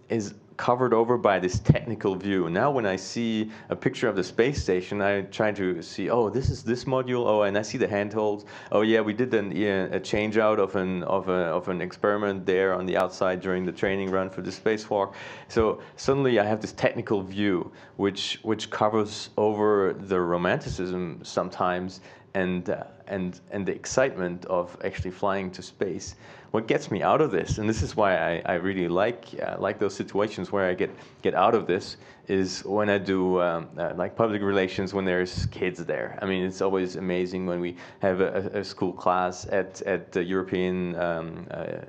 is covered over by this technical view. Now when I see a picture of the space station, I try to see, oh, this is this module, oh, and I see the handholds. Oh yeah, we did a change out of an experiment there on the outside during the training run for the spacewalk. So suddenly I have this technical view which covers over the romanticism sometimes and the excitement of actually flying to space. What gets me out of this, and this is why I really like those situations where I get out of this, is when I do like public relations when there's kids there. I mean, it's always amazing when we have a school class at the European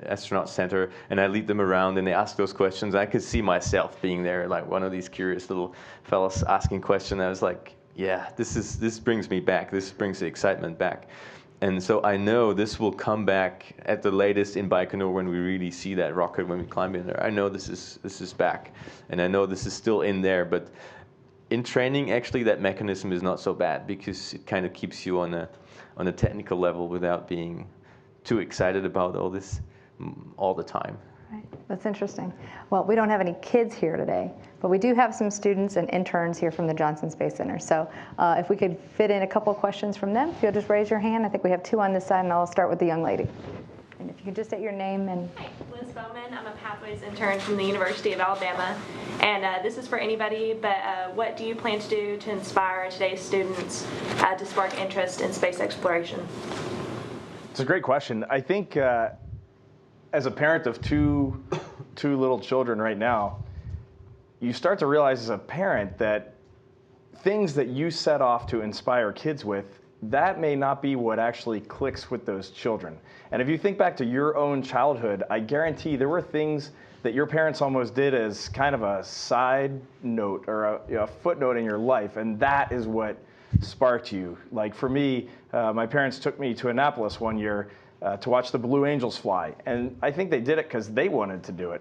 Astronaut Center, and I lead them around and they ask those questions. I could see myself being there, like one of these curious little fellas asking questions. I was like, yeah, this brings me back. This brings the excitement back. And so I know this will come back at the latest in Baikonur when we really see that rocket, when we climb in there. I know this is back, and I know this is still in there. But in training, actually, that mechanism is not so bad because it kind of keeps you on a technical level without being too excited about all this all the time. Right. That's interesting. Well, we don't have any kids here today, but we do have some students and interns here from the Johnson Space Center. So if we could fit in a couple of questions from them, if you'll just raise your hand. I think we have two on this side, and I'll start with the young lady. And if you could just state your name and... Hi, Liz Bowman. I'm a Pathways intern from the University of Alabama. And this is for anybody, but what do you plan to do to inspire today's students to spark interest in space exploration? It's a great question. I think as a parent of two little children right now, you start to realize as a parent that things that you set off to inspire kids with, that may not be what actually clicks with those children. And if you think back to your own childhood, I guarantee there were things that your parents almost did as kind of a side note or a footnote in your life, and that is what sparked you. Like for me, my parents took me to Annapolis one year to watch the Blue Angels fly, and I think they did it because they wanted to do it.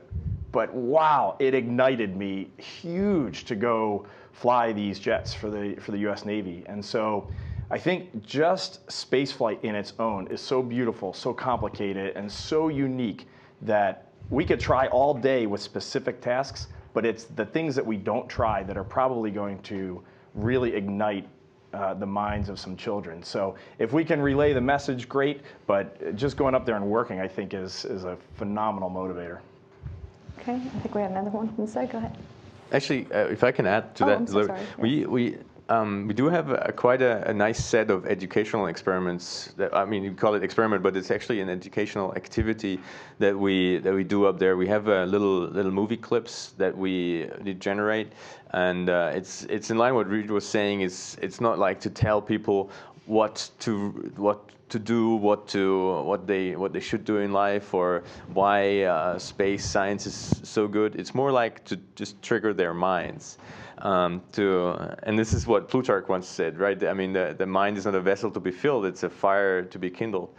But wow, it ignited me huge to go fly these jets for the U.S. Navy. And so I think just spaceflight in its own is so beautiful, so complicated, and so unique that we could try all day with specific tasks, but it's the things that we don't try that are probably going to really ignite the minds of some children. So if we can relay the message, great, but just going up there and working, I think, is a phenomenal motivator. Okay, I think we have another one from the side. Go ahead. Actually, if I can add to that, I'm so sorry. we do have quite a nice set of educational experiments. I mean, you call it experiment, but it's actually an educational activity that we do up there. We have little movie clips that we generate, and it's in line with what Reid was saying. It's not like to tell people what to do, what they should do in life, or why space science is so good. It's more like to just trigger their minds. And this is what Plutarch once said, right? I mean, the mind is not a vessel to be filled; it's a fire to be kindled.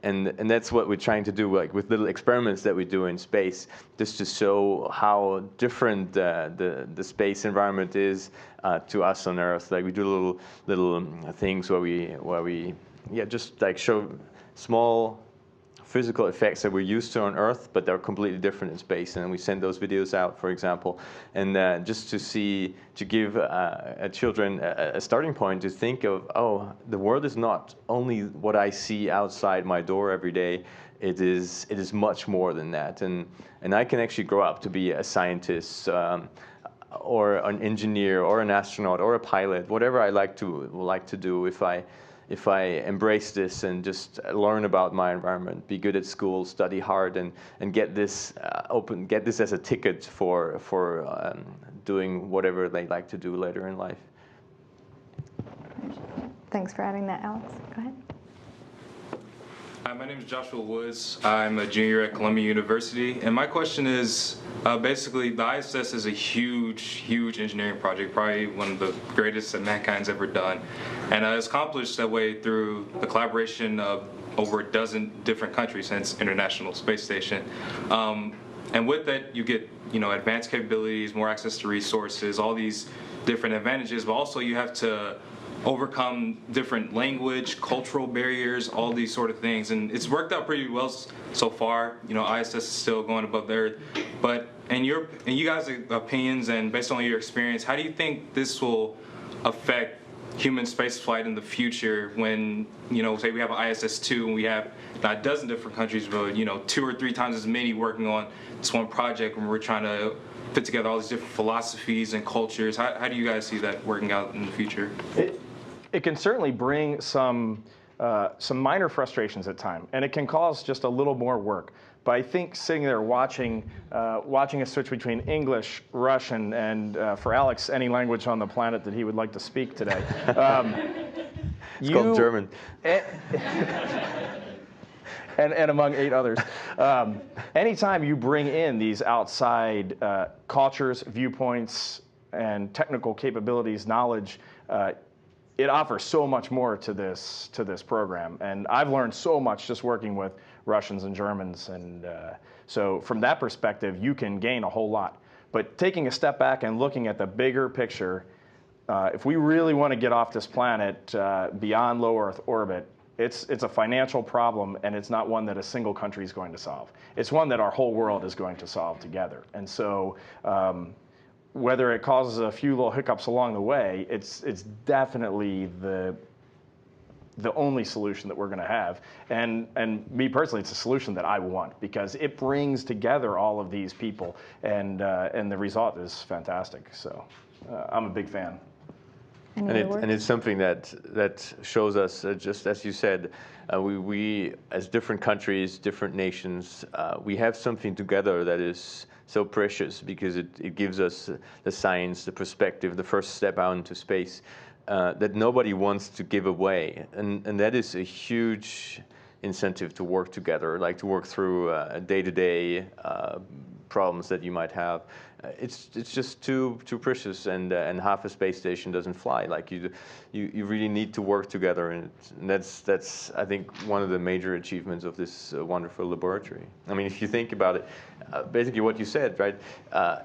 And that's what we're trying to do, like with little experiments that we do in space, just to show how different the space environment is to us on Earth. Like we do little things where we just like show small physical effects that we're used to on Earth, but they're completely different in space. And we send those videos out, for example, and just to give children a starting point to think of, oh, the world is not only what I see outside my door every day. It is much more than that. And I can actually grow up to be a scientist, or an engineer, or an astronaut, or a pilot, whatever I like to do if I embrace this and just learn about my environment, be good at school, study hard, and get this get this as a ticket for doing whatever they like to do later in life. Thanks for adding that, Alex. Go ahead. Hi, my name is Joshua Woods. I'm a junior at Columbia University, and my question is, basically, the ISS is a huge engineering project, probably one of the greatest that mankind's ever done, and it's accomplished that way through the collaboration of over a dozen different countries since International Space Station. And with that, you get advanced capabilities, more access to resources, all these different advantages, but also you have to overcome different language, cultural barriers, all these sort of things, and it's worked out pretty well so far. ISS is still going above the Earth, but in you guys' opinions and based on your experience, how do you think this will affect human spaceflight in the future when, say we have an ISS-2 and we have not a dozen different countries, but 2 or 3 times as many working on this one project when we're trying to put together all these different philosophies and cultures? How do you guys see that working out in the future? It can certainly bring some minor frustrations at times, and it can cause just a little more work. But I think sitting there watching a switch between English, Russian, and for Alex, any language on the planet that he would like to speak today. It's called German. And among 8 others. Anytime you bring in these outside cultures, viewpoints, and technical capabilities, knowledge, it offers so much more to this program. And I've learned so much just working with Russians and Germans. And so from that perspective, you can gain a whole lot. But taking a step back and looking at the bigger picture, if we really want to get off this planet beyond low Earth orbit, it's a financial problem, and it's not one that a single country is going to solve. It's one that our whole world is going to solve together. And so whether it causes a few little hiccups along the way, it's definitely the only solution that we're going to have. And me personally, it's a solution that I want because it brings together all of these people, and the result is fantastic. So I'm a big fan. And it's something that shows us, just as you said, we as different countries, different nations, we have something together that is so precious because it gives us the science, the perspective, the first step out into space that nobody wants to give away. And that is a huge incentive to work together, like to work through day-to-day problems that you might have. It's just too precious, and half a space station doesn't fly. Like you really need to work together, and that's I think one of the major achievements of this wonderful laboratory. I mean, if you think about it, basically what you said, right?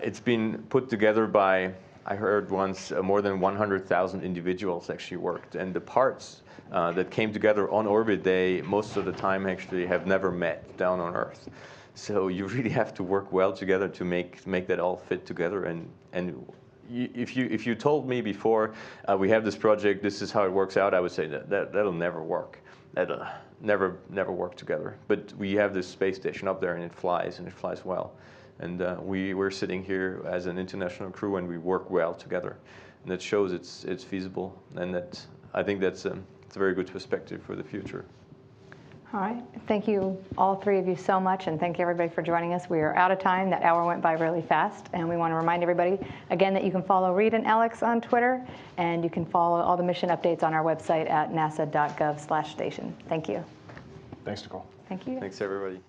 It's been put together by, I heard once, more than 100,000 individuals actually worked, and the parts that came together on orbit, they most of the time actually have never met down on Earth. So you really have to work well together to make that all fit together. And if you told me before we have this project, this is how it works out, I would say that'll never work. That'll never work together. But we have this space station up there, and it flies well. And we're sitting here as an international crew, and we work well together. And that shows it's feasible. And I think that's a very good perspective for the future. All right. Thank you, all three of you, so much, and thank you, everybody, for joining us. We are out of time. That hour went by really fast, and we want to remind everybody, again, that you can follow Reid and Alex on Twitter, and you can follow all the mission updates on our website at nasa.gov/station. Thank you. Thanks, Nicole. Thank you. Thanks, everybody.